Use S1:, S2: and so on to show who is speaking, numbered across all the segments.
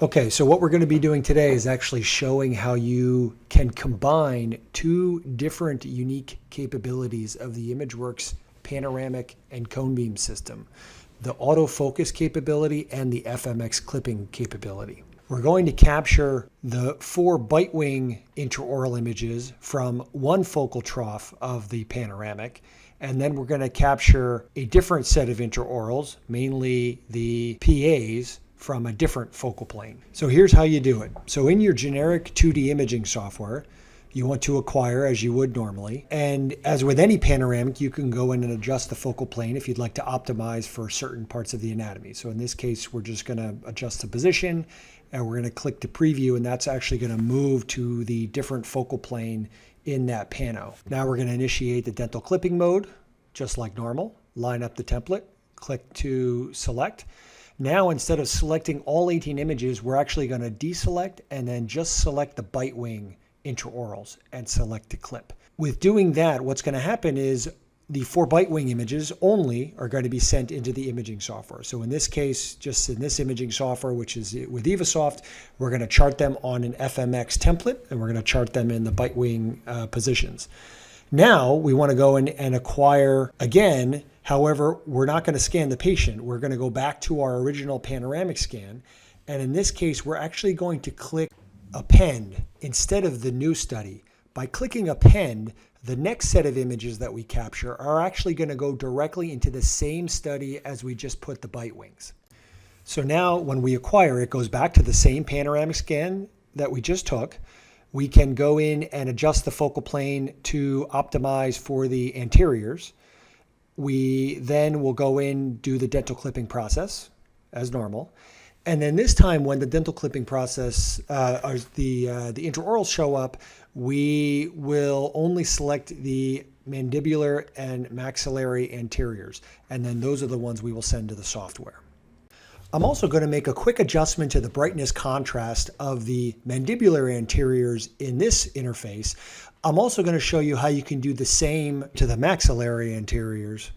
S1: Okay, so what we're going to be doing today is actually showing how you can combine two different unique capabilities of the ImageWorks panoramic and cone beam system, the autofocus capability and the FMX clipping capability. We're going to capture the 4 bite wing intraoral images from one focal trough of the panoramic, and then we're going to capture a different set of intraorals, mainly the PAs, from a different focal plane. So here's how you do it. So in your generic 2D imaging software, you want to acquire as you would normally. And as with any panoramic, you can go in and adjust the focal plane if you'd like to optimize for certain parts of the anatomy. So in this case, we're just going to adjust the position and we're going to click to preview, and that's actually going to move to the different focal plane in that pano. Now we're going to initiate the dental clipping mode, just like normal. Line up the template, click to select. Now, instead of selecting all 18 images, we're actually going to deselect and then just select the bite wing intraorals and select to clip. With doing that, what's going to happen is the 4 bite wing images only are going to be sent into the imaging software. So in this case, just in this imaging software, which is with EvaSoft, we're going to chart them on an FMX template, and we're going to chart them in the bite wing positions. Now we want to go in and acquire again. However, we're not going to scan the patient. We're going to go back to our original panoramic scan. And in this case, we're actually going to click append instead of the new study. By clicking append, the next set of images that we capture are actually going to go directly into the same study as we just put the bite wings. So now when we acquire, it goes back to the same panoramic scan that we just took. We can go in and adjust the focal plane to optimize for the anteriors. We then will go in, do the dental clipping process as normal. And then this time when the dental clipping process, or the intraorals show up, we will only select the mandibular and maxillary anteriors. And then those are the ones we will send to the software. I'm also going to make a quick adjustment to the brightness contrast of the mandibular anteriors in this interface. I'm also going to show you how you can do the same to the maxillary anteriors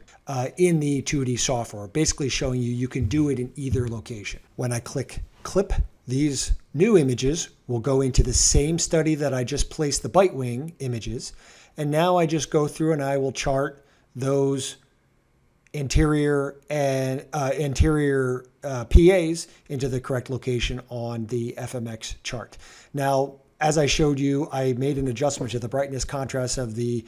S1: in the 2D software, basically showing you can do it in either location. When I click clip, these new images will go into the same study that I just placed the bite wing images. And now I just go through and I will chart those anterior and anterior PAs into the correct location on the FMX chart. Now, as I showed you, I made an adjustment to the brightness contrast of the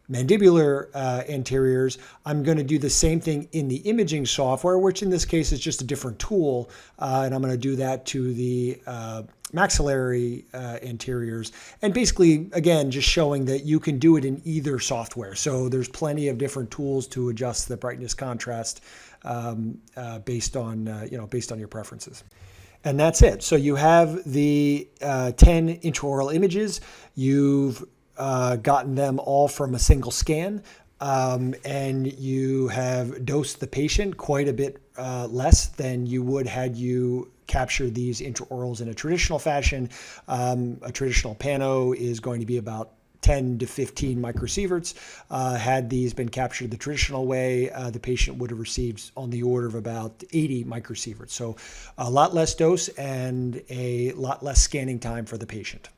S1: mandibular anteriors. I'm going to do the same thing in the imaging software, which in this case is just a different tool, and I'm going to do that to the maxillary anteriors, and basically again just showing that you can do it in either software. So there's plenty of different tools to adjust the brightness contrast based on your preferences. And that's it. So you have the 10 intraoral images. You've gotten them all from a single scan, and you have dosed the patient quite a bit less than you would had you capture these intraorals in a traditional fashion. A traditional pano is going to be about 10 to 15 microsieverts. Had these been captured the traditional way, the patient would have received on the order of about 80 microsieverts. So a lot less dose and a lot less scanning time for the patient.